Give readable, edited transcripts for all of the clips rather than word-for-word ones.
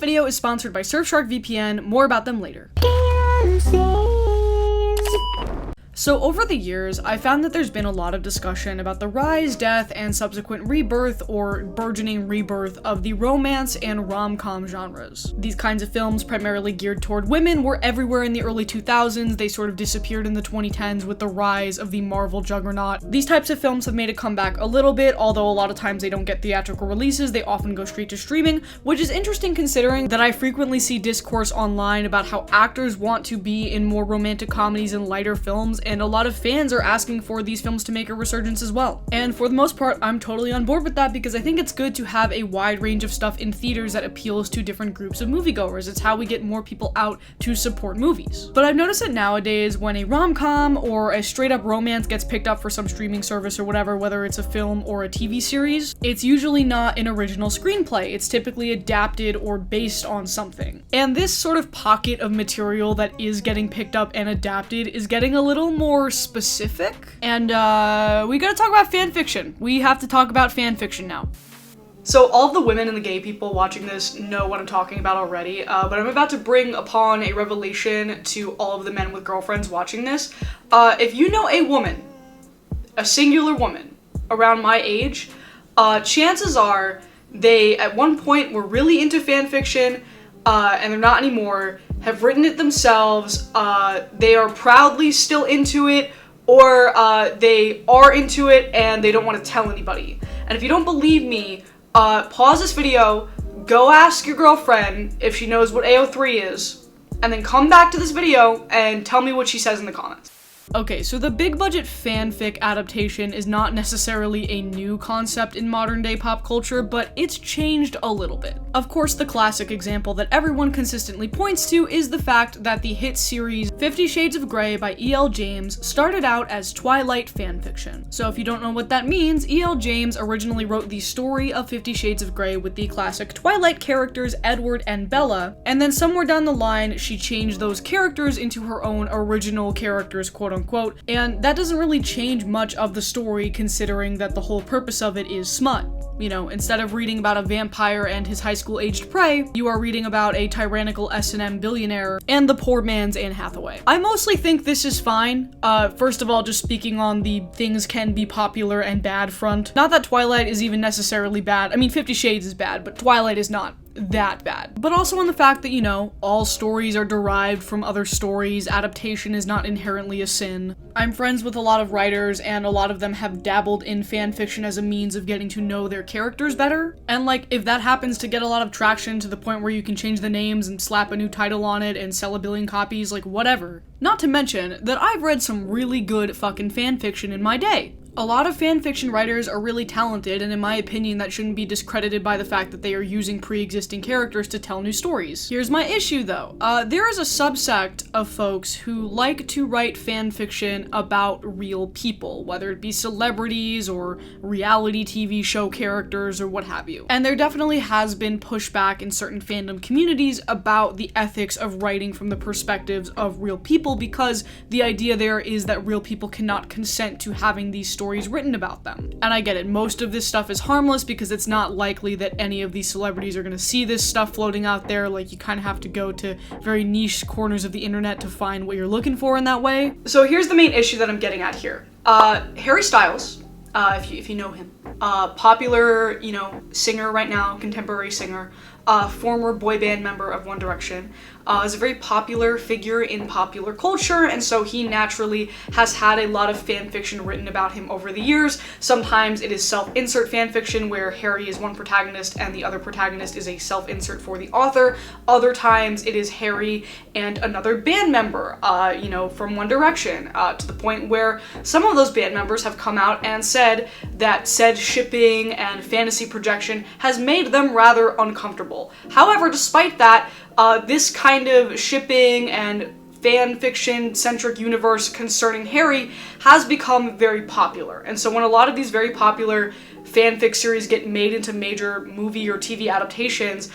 video is sponsored by Surfshark VPN, more about them later. So over the years, I found that there's been a lot of discussion about the rise, death, and subsequent rebirth or burgeoning rebirth of the romance and rom-com genres. These kinds of films, primarily geared toward women, were everywhere in the early 2000s. They sort of disappeared in the 2010s with the rise of the Marvel juggernaut. These types of films have made a comeback a little bit, although a lot of times they don't get theatrical releases. They often go straight to streaming, which is interesting considering that I frequently see discourse online about how actors want to be in more romantic comedies and lighter films, and a lot of fans are asking for these films to make a resurgence as well. And for the most part, I'm totally on board with that because I think it's good to have a wide range of stuff in theaters that appeals to different groups of moviegoers. It's how we get more people out to support movies. But I've noticed that nowadays when a rom-com or a straight-up romance gets picked up for some streaming service or whatever, whether it's a film or a TV series, it's usually not an original screenplay. It's typically adapted or based on something. And this sort of pocket of material that is getting picked up and adapted is getting a little more specific, and we gotta talk about fanfiction. We have to talk about fanfiction now. So all of the women and the gay people watching this know what I'm talking about already, but I'm about to bring upon a revelation to all of the men with girlfriends watching this. If you know a woman, a singular woman, around my age, chances are they at one point were really into fanfiction, and they're not anymore, have written it themselves, they are proudly still into it, or they are into it and they don't want to tell anybody. And if you don't believe me, pause this video, go ask your girlfriend if she knows what AO3 is, and then come back to this video and tell me what she says in the comments. Okay, so the big budget fanfic adaptation is not necessarily a new concept in modern day pop culture, but it's changed a little bit. Of course, the classic example that everyone consistently points to is the fact that the hit series 50 Shades of Grey by E.L. James started out as Twilight fanfiction. So if you don't know what that means, E.L. James originally wrote the story of 50 Shades of Grey with the classic Twilight characters Edward and Bella, and then somewhere down the line, she changed those characters into her own original characters, quote unquote, and that doesn't really change much of the story considering that the whole purpose of it is smut. You know, instead of reading about a vampire and his high school aged prey, you are reading about a tyrannical S&M billionaire and the poor man's Anne Hathaway. I mostly think this is fine. First of all, just speaking on the things can be popular and bad front. Not that Twilight is even necessarily bad. I mean, 50 Shades is bad, but Twilight is not that bad. But also on the fact that, you know, all stories are derived from other stories, adaptation is not inherently a sin. I'm friends with a lot of writers, and a lot of them have dabbled in fanfiction as a means of getting to know their characters better. And like, if that happens to get a lot of traction to the point where you can change the names and slap a new title on it and sell a billion copies, like whatever. Not to mention that I've read some really good fucking fanfiction in my day. A lot of fanfiction writers are really talented, and in my opinion, that shouldn't be discredited by the fact that they are using pre-existing characters to tell new stories. Here's my issue though. There is a subsect of folks who like to write fanfiction about real people, whether it be celebrities or reality TV show characters or what have you. And there definitely has been pushback in certain fandom communities about the ethics of writing from the perspectives of real people, because the idea there is that real people cannot consent to having these stories written about them. And I get it, most of this stuff is harmless because it's not likely that any of these celebrities are gonna see this stuff floating out there. Like, you kind of have to go to very niche corners of the internet to find what you're looking for in that way. So here's the main issue that I'm getting at here. Harry Styles, if you know him, popular, you know, singer right now, contemporary singer, former boy band member of One Direction, is a very popular figure in popular culture, and so he naturally has had a lot of fan fiction written about him over the years. Sometimes it is self-insert fan fiction where Harry is one protagonist and the other protagonist is a self-insert for the author. Other times it is Harry and another band member, you know, from One Direction, to the point where some of those band members have come out and said that said shipping and fantasy projection has made them rather uncomfortable. However, despite that, this kind of shipping and fan fiction centric universe concerning Harry has become very popular. And so when a lot of these very popular fanfic series get made into major movie or TV adaptations,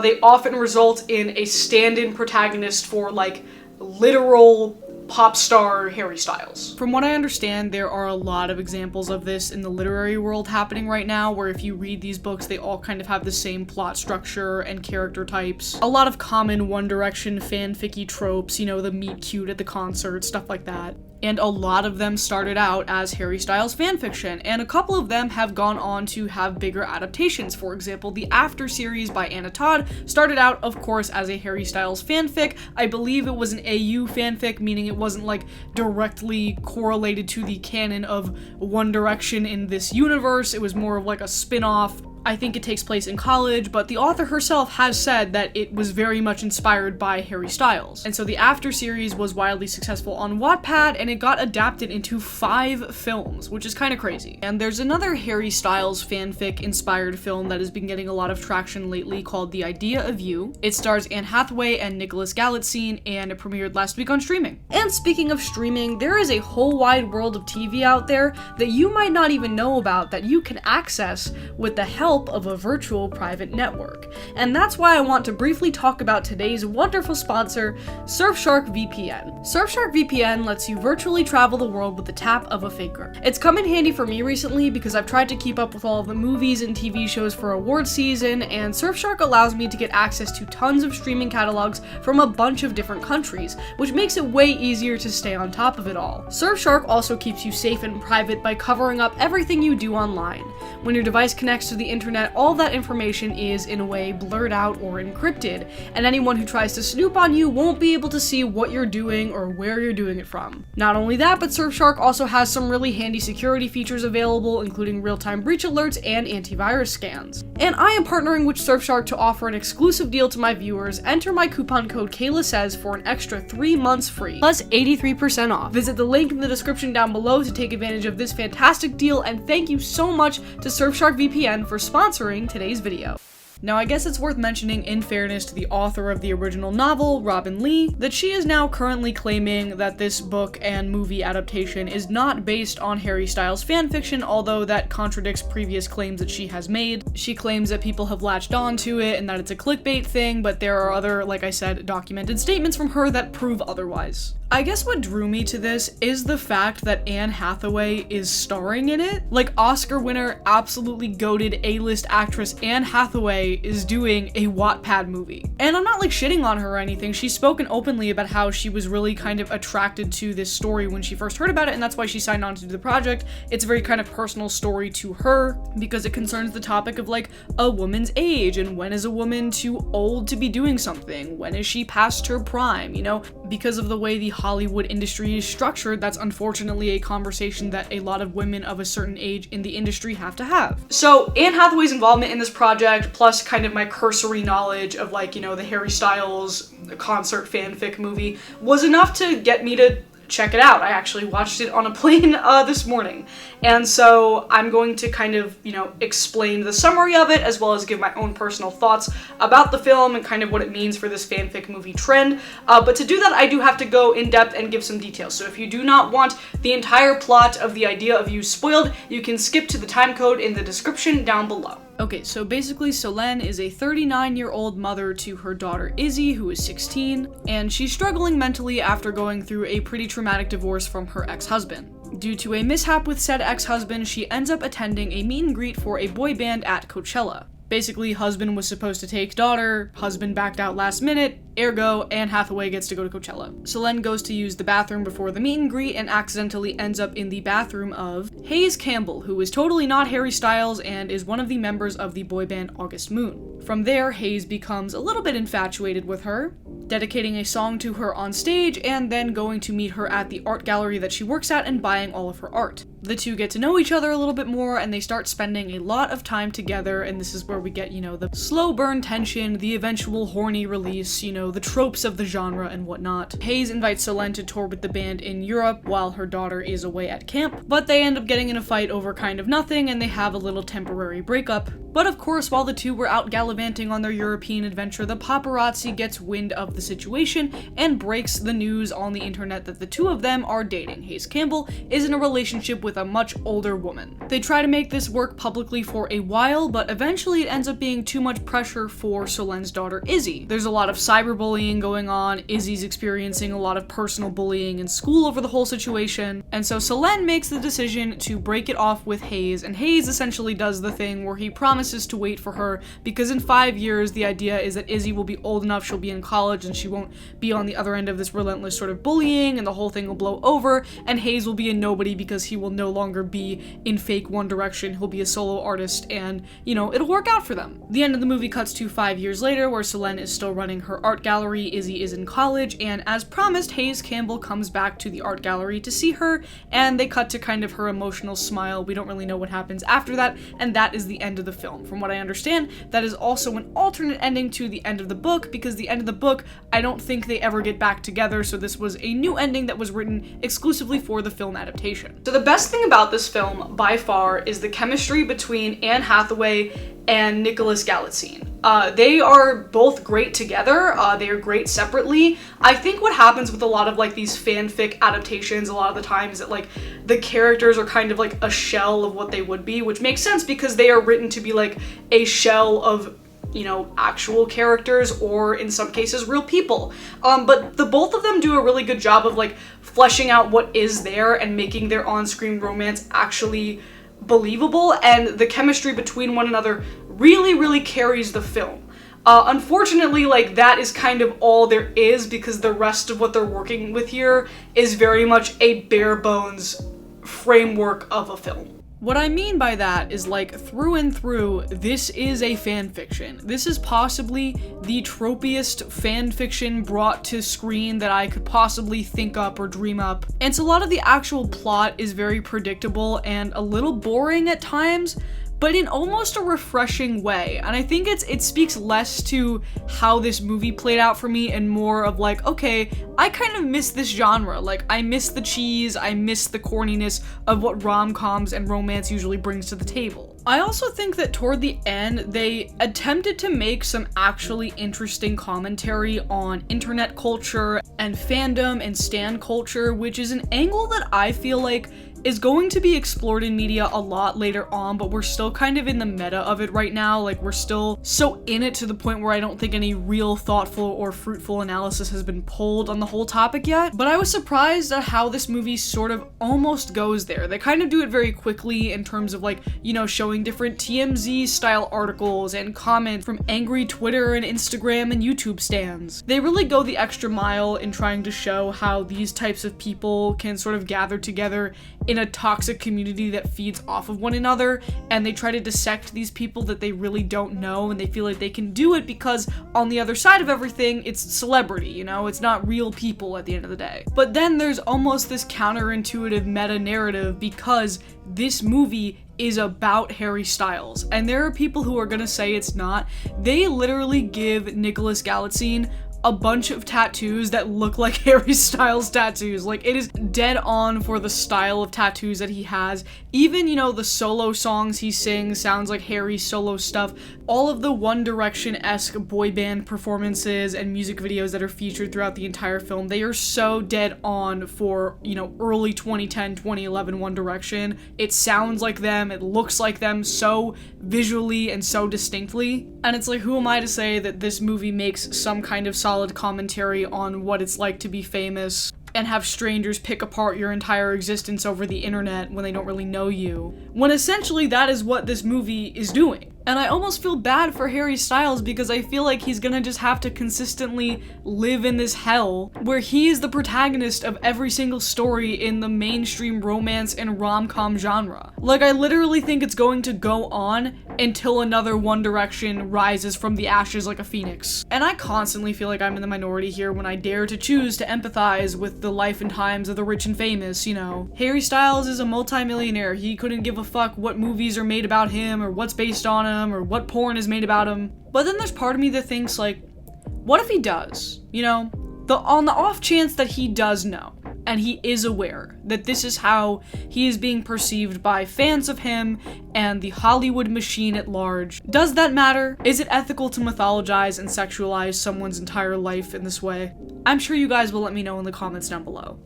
they often result in a stand-in protagonist for like literal pop star Harry Styles. From what I understand, there are a lot of examples of this in the literary world happening right now, where if you read these books, they all kind of have the same plot structure and character types. A lot of common One Direction fanficky tropes, you know, the meet cute at the concert, stuff like that. And a lot of them started out as Harry Styles fanfiction, and a couple of them have gone on to have bigger adaptations. For example, the After series by Anna Todd started out, of course, as a Harry Styles fanfic. I believe it was an AU fanfic, meaning it wasn't like directly correlated to the canon of One Direction in this universe. It was more of like a spin-off. I think it takes place in college, but the author herself has said that it was very much inspired by Harry Styles. And so the After series was wildly successful on Wattpad, and it got adapted into 5 films, which is kind of crazy. And there's another Harry Styles fanfic inspired film that has been getting a lot of traction lately called The Idea of You. It stars Anne Hathaway and Nicholas Galitzine, and it premiered last week on streaming. And speaking of streaming, there is a whole wide world of TV out there that you might not even know about that you can access with the help of a virtual private network. And that's why I want to briefly talk about today's wonderful sponsor, Surfshark VPN. Surfshark VPN lets you virtually travel the world with the tap of a finger. It's come in handy for me recently because I've tried to keep up with all of the movies and TV shows for award season, and Surfshark allows me to get access to tons of streaming catalogs from a bunch of different countries, which makes it way easier to stay on top of it all. Surfshark also keeps you safe and private by covering up everything you do online. When your device connects to the internet, all that information is, in a way, blurred out or encrypted, and anyone who tries to snoop on you won't be able to see what you're doing or where you're doing it from. Not only that, but Surfshark also has some really handy security features available, including real-time breach alerts and antivirus scans. And I am partnering with Surfshark to offer an exclusive deal to my viewers. Enter my coupon code KaylaSays for an extra 3 months free, plus 83% off. Visit the link in the description down below to take advantage of this fantastic deal, and thank you so much to Surfshark VPN for sponsoring today's video. Now, I guess it's worth mentioning, in fairness to the author of the original novel, Robinne Lee, that she is now currently claiming that this book and movie adaptation is not based on Harry Styles fanfiction, although that contradicts previous claims that she has made. She claims that people have latched onto it and that it's a clickbait thing, but there are other, like I said, documented statements from her that prove otherwise. I guess what drew me to this is the fact that Anne Hathaway is starring in it. Like, Oscar winner, absolutely goated A-list actress Anne Hathaway is doing a Wattpad movie. And I'm not like shitting on her or anything. She's spoken openly about how she was really kind of attracted to this story when she first heard about it, and that's why she signed on to do the project. It's a very kind of personal story to her because it concerns the topic of like a woman's age and when is a woman too old to be doing something? When is she past her prime? You know, because of the way the Hollywood industry is structured, that's unfortunately a conversation that a lot of women of a certain age in the industry have to have. So Anne Hathaway's involvement in this project, plus kind of my cursory knowledge of like, you know, the Harry Styles concert fanfic movie, was enough to get me to check it out. I actually watched it on a plane this morning. And so I'm going to kind of, you know, explain the summary of it as well as give my own personal thoughts about the film and kind of what it means for this fanfic movie trend. But to do that, I do have to go in depth and give some details. So if you do not want the entire plot of The Idea of You spoiled, you can skip to the time code in the description down below. Okay, so basically Solène is a 39-year-old mother to her daughter Izzy, who is 16, and she's struggling mentally after going through a pretty traumatic divorce from her ex-husband. Due to a mishap with said ex-husband, she ends up attending a meet and greet for a boy band at Coachella. Basically, husband was supposed to take daughter, husband backed out last minute, ergo, Anne Hathaway gets to go to Coachella. Solène goes to use the bathroom before the meet and greet and accidentally ends up in the bathroom of Hayes Campbell, who is totally not Harry Styles and is one of the members of the boy band August Moon. From there, Hayes becomes a little bit infatuated with her, dedicating a song to her on stage and then going to meet her at the art gallery that she works at and buying all of her art. The two get to know each other a little bit more and they start spending a lot of time together, and this is where we get, you know, the slow burn tension, the eventual horny release, you know, the tropes of the genre and whatnot. Hayes invites Solène to tour with the band in Europe while her daughter is away at camp, but they end up getting in a fight over kind of nothing and they have a little temporary breakup. But of course, while the two were out gallivanting on their European adventure, the paparazzi gets wind of the situation and breaks the news on the internet that the two of them are dating. Hayes Campbell is in a relationship with with a much older woman. They try to make this work publicly for a while, but eventually it ends up being too much pressure for Solène's daughter Izzy. There's a lot of cyberbullying going on, Izzy's experiencing a lot of personal bullying in school over the whole situation, and so Solène makes the decision to break it off with Hayes, and Hayes essentially does the thing where he promises to wait for her, because in 5 years the idea is that Izzy will be old enough, she'll be in college, and she won't be on the other end of this relentless sort of bullying, and the whole thing will blow over, and Hayes will be a nobody because he will no longer be in fake One Direction, he'll be a solo artist, and, you know, it'll work out for them. The end of the movie cuts to 5 years later, where Solène is still running her art gallery, Izzy is in college, and as promised, Hayes Campbell comes back to the art gallery to see her, and they cut to kind of her emotional smile. We don't really know what happens after that, and that is the end of the film. From what I understand, that is also an alternate ending to the end of the book, because the end of the book, I don't think they ever get back together, so this was a new ending that was written exclusively for the film adaptation. So the best thing about this film, by far, is the chemistry between Anne Hathaway and Nicholas Galitzine. They are both great together, they are great separately. I think what happens with a lot of like these fanfic adaptations a lot of the time is that like the characters are kind of like a shell of what they would be, which makes sense because they are written to be like a shell of, you know, actual characters or in some cases real people. But the both of them do a really good job of like fleshing out what is there and making their on-screen romance actually believable, and the chemistry between one another really carries the film. Unfortunately, like, that is kind of all there is, because the rest of what they're working with here is very much a bare bones framework of a film. What I mean by that is, like, through and through, this is a fan fiction. This is possibly the tropiest fan fiction brought to screen that I could possibly think up or dream up. And so a lot of the actual plot is very predictable and a little boring at times, but in almost a refreshing way. And I think it speaks less to how this movie played out for me and more of like, okay, I kind of miss this genre. Like, I miss the cheese, I miss the corniness of what rom-coms and romance usually brings to the table. I also think that toward the end, they attempted to make some actually interesting commentary on internet culture and fandom and stan culture, which is an angle that I feel like is going to be explored in media a lot later on, but we're still kind of in the meta of it right now. Like, we're still so in it to the point where I don't think any real thoughtful or fruitful analysis has been pulled on the whole topic yet. But I was surprised at how this movie sort of almost goes there. They kind of do it very quickly in terms of like, you know, showing different TMZ style articles and comments from angry Twitter and Instagram and YouTube stans. They really go the extra mile in trying to show how these types of people can sort of gather together in a toxic community that feeds off of one another, and they try to dissect these people that they really don't know, and they feel like they can do it because on the other side of everything, it's celebrity, you know? It's not real people at the end of the day. But then there's almost this counterintuitive meta-narrative because this movie is about Harry Styles, and there are people who are gonna say it's not. They literally give Nicholas Galitzine a bunch of tattoos that look like Harry Styles tattoos. Like, it is dead on for the style of tattoos that he has. Even, you know, the solo songs he sings sounds like Harry solo stuff. All of the One Direction-esque boy band performances and music videos that are featured throughout the entire film, they are so dead on for, you know, early 2010, 2011 One Direction. It sounds like them, it looks like them so visually and so distinctly. And it's like, who am I to say that this movie makes some kind of solid commentary on what it's like to be famous and have strangers pick apart your entire existence over the internet when they don't really know you, when essentially that is what this movie is doing. And I almost feel bad for Harry Styles because I feel like he's gonna just have to consistently live in this hell where he is the protagonist of every single story in the mainstream romance and rom-com genre. Like, I literally think it's going to go on until another One Direction rises from the ashes like a phoenix. And I constantly feel like I'm in the minority here when I dare to choose to empathize with the life and times of the rich and famous, you know. Harry Styles is a multi-millionaire. He couldn't give a fuck what movies are made about him or what's based on him or what porn is made about him. But then there's part of me that thinks, like, what if he does? You know, on the off chance that he does know, and he is aware that this is how he is being perceived by fans of him and the Hollywood machine at large. Does that matter? Is it ethical to mythologize and sexualize someone's entire life in this way? I'm sure you guys will let me know in the comments down below.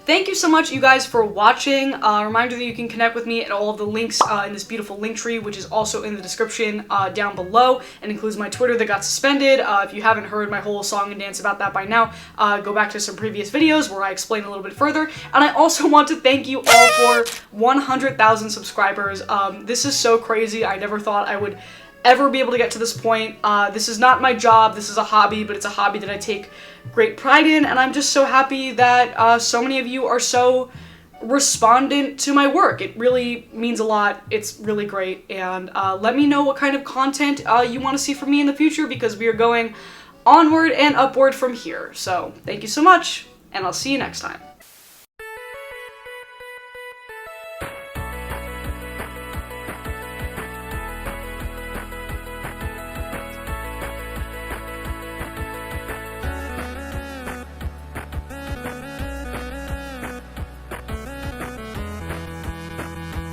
Thank you so much, you guys, for watching. Reminder that you can connect with me at all of the links in this beautiful link tree, which is also in the description down below, and includes my Twitter that got suspended. If you haven't heard my whole song and dance about that by now, go back to some previous videos where I explain a little bit further. And I also want to thank you all for 100,000 subscribers. This is so crazy. I never thought I would ever be able to get to this point. This is not my job, this is a hobby, but it's a hobby that I take great pride in, and I'm just so happy that so many of you are so respondent to my work. It really means a lot, it's really great, and let me know what kind of content you want to see from me in the future, because we are going onward and upward from here. So thank you so much, and I'll see you next time.